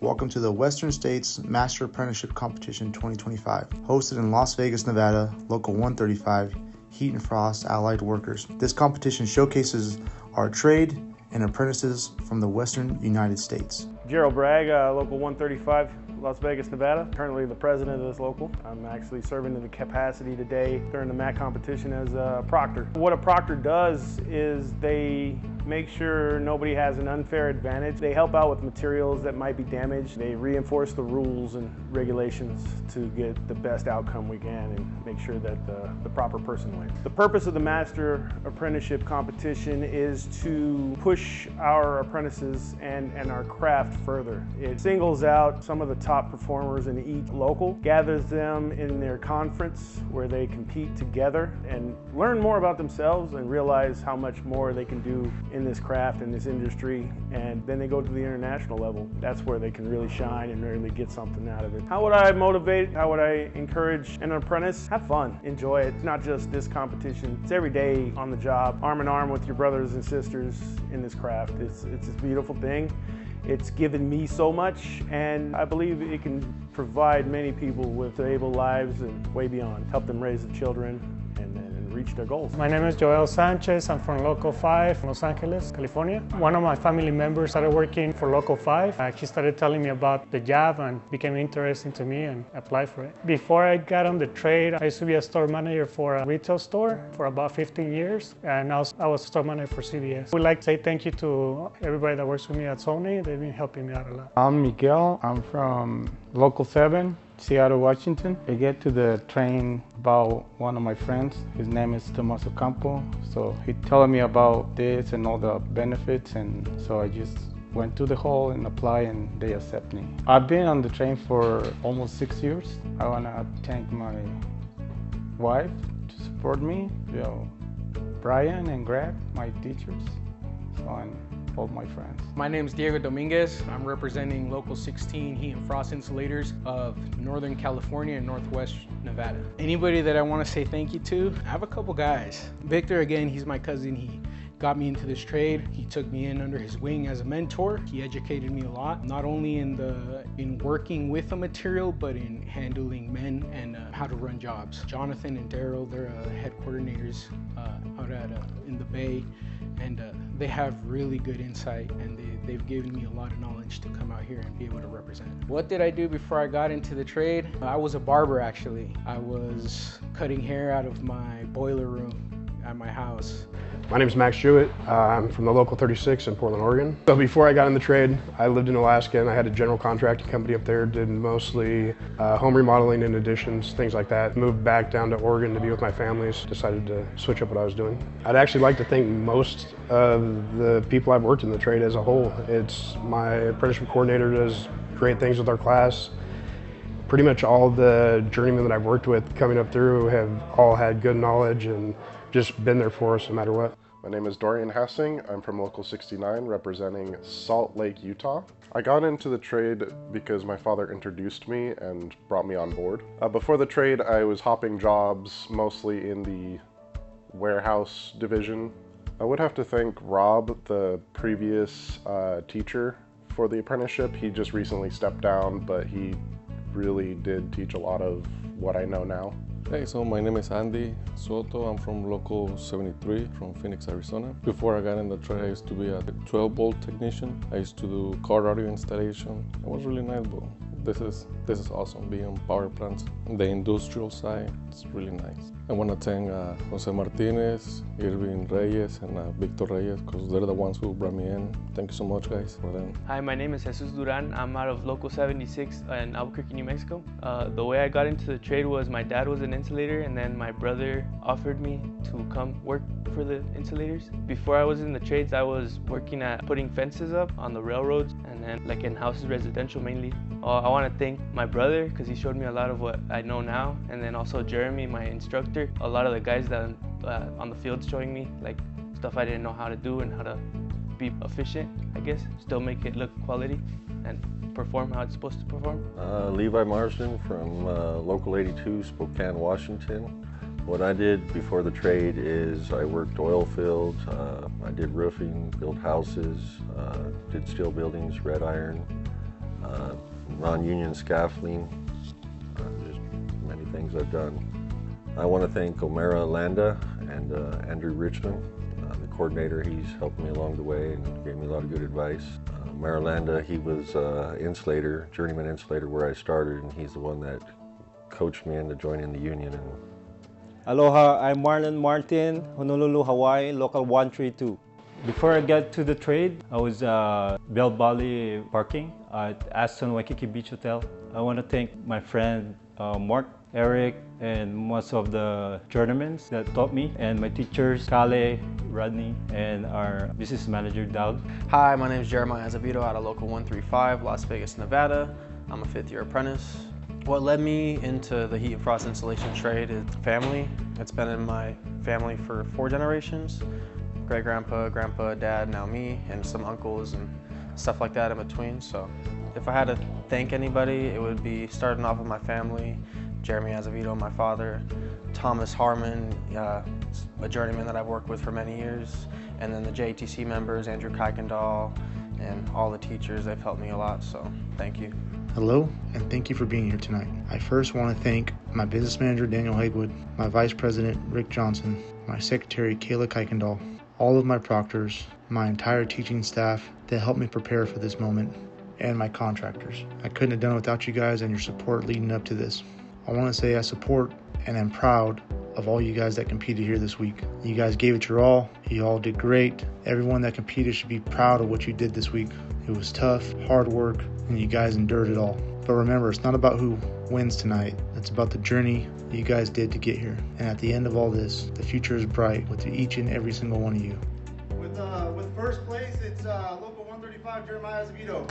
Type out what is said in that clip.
Welcome to the Western States Master Apprenticeship Competition 2025, hosted in Las Vegas, Nevada, Local 135, Heat and Frost Allied Workers. This competition showcases our trade and apprentices from the Western United States. Gerald Bragg, Local 135, Las Vegas, Nevada. Currently the president of this local. I'm actually serving in the capacity today during the MAC competition as a proctor. What a proctor does is they make sure nobody has an unfair advantage. They help out with materials that might be damaged. They reinforce the rules and regulations to get the best outcome we can and make sure that the proper person wins. The purpose of the Master Apprenticeship Competition is to push our apprentices and our craft further. It singles out some of the top performers in each local, gathers them in their conference where they compete together and learn more about themselves and realize how much more they can do in this craft, in this industry, and then they go to the international level. That's where they can really shine and really get something out of it. How would I motivate? How would I encourage an apprentice? Have fun, enjoy it. It's not just this competition, it's every day on the job, arm in arm with your brothers and sisters in this craft. It's a beautiful thing. It's given me so much, and I believe it can provide many people with stable lives and way beyond. Help them raise the children and reach their goals. My name is Joel Sanchez. I'm from Local 5, Los Angeles, California. One of my family members started working for Local 5. He started telling me about the job and became interesting to me and applied for it. Before I got on the trade, I used to be a store manager for a retail store for about 15 years, and now I was a store manager for CVS. We'd like to say thank you to everybody that works with me at Sony. They've been helping me out a lot. I'm Miguel. I'm from Local 7. Seattle, Washington. I get to the train about one of my friends. His name is Tomas Ocampo. So he told me about this and all the benefits, and so I just went to the hall and applied, and they accept me. I've been on the train for almost 6 years. I want to thank my wife to support me, Brian and Greg, my teachers, and all my friends. My name is Diego Dominguez. I'm representing Local 16 Heat and Frost Insulators of Northern California and Northwest Nevada. Anybody that I want to say thank you to, I have a couple guys. Victor, again, he's my cousin. He got me into this trade. He took me in under his wing as a mentor. He educated me a lot, not only in working with the material, but in handling men and how to run jobs. Jonathan and Daryl, they're head coordinators out in the Bay, and they have really good insight, and they've given me a lot of knowledge to come out here and be able to represent. What did I do before I got into the trade? I was a barber, actually. I was cutting hair out of my boiler room at my house. My name is Max Jewett. I'm from the Local 36 in Portland, Oregon. So before I got in the trade, I lived in Alaska, and I had a general contracting company up there, did mostly home remodeling and additions, things like that. Moved back down to Oregon to be with my families, decided to switch up what I was doing. I'd actually like to thank most of the people I've worked in the trade as a whole. It's my apprenticeship coordinator does great things with our class. Pretty much all the journeymen that I've worked with coming up through have all had good knowledge and just been there for us no matter what. My name is Dorian Hassing. I'm from Local 69, representing Salt Lake, Utah. I got into the trade because my father introduced me and brought me on board. Before the trade, I was hopping jobs, mostly in the warehouse division. I would have to thank Rob, the previous teacher for the apprenticeship. He just recently stepped down, but he really did teach a lot of what I know now. Hey, so my name is Andy Soto. I'm from Local 73 from Phoenix, Arizona. Before I got in the trade, I used to be a 12-volt technician. I used to do car audio installation. It was really nice, but this is awesome, being on power plants. The industrial side, it's really nice. I want to thank Jose Martinez, Irving Reyes, and Victor Reyes, because they're the ones who brought me in. Thank you so much, guys, for them. Hi, my name is Jesus Duran. I'm out of Local 76 in Albuquerque, New Mexico. The way I got into the trade was my dad was an insulator, and then my brother offered me to come work for the insulators. Before I was in the trades, I was working at putting fences up on the railroads, and then like in houses, residential mainly. I want to thank my brother because he showed me a lot of what I know now, and then also Jeremy, my instructor. A lot of the guys that on the field showing me like stuff I didn't know how to do and how to be efficient, I guess, still make it look quality and perform how it's supposed to perform. Levi Marsden from Local 82, Spokane, Washington. What I did before the trade is I worked oil fields, I did roofing, built houses, did steel buildings, red iron, non-union scaffolding, just many things I've done. I want to thank Omera Landa and Andrew Richmond, the coordinator. He's helped me along the way and gave me a lot of good advice. Omera Landa, he was insulator, journeyman insulator where I started, and he's the one that coached me into joining the union. Aloha, I'm Marlon Martin, Honolulu, Hawaii, local 132. Before I got to the trade, I was Bell Valley parking at Aston Waikiki Beach Hotel. I want to thank my friend Mark, Eric, and most of the journeymen that taught me, and my teachers, Kale, Rodney, and our business manager, Dowd. Hi, my name is Jeremiah Azevedo out of Local 135, Las Vegas, Nevada. I'm a fifth-year apprentice. What led me into the heat and frost installation trade is family. It's been in my family for 4 generations. Great-grandpa, grandpa, dad, now me, and some uncles and stuff like that in between. So if I had to thank anybody, it would be starting off with my family, Jeremy Azevedo, my father, Thomas Harmon, a journeyman that I've worked with for many years, and then the JTC members, Andrew Kuykendall, and all the teachers. They've helped me a lot, so thank you. Hello, and thank you for being here tonight. I first want to thank my business manager, Daniel Hagewood, my vice president, Rick Johnson, my secretary, Kayla Kuykendall, all of my proctors, my entire teaching staff that helped me prepare for this moment, and my contractors. I couldn't have done it without you guys and your support leading up to this. I want to say I support and am proud of all you guys that competed here this week. You guys gave it your all. You all did great. Everyone that competed should be proud of what you did this week. It was tough, hard work, and you guys endured it all. But remember, it's not about who wins tonight. It's about the journey you guys did to get here. And at the end of all this, the future is bright with each and every single one of you. With first place, it's Local 135, Jeremiah Azevedo.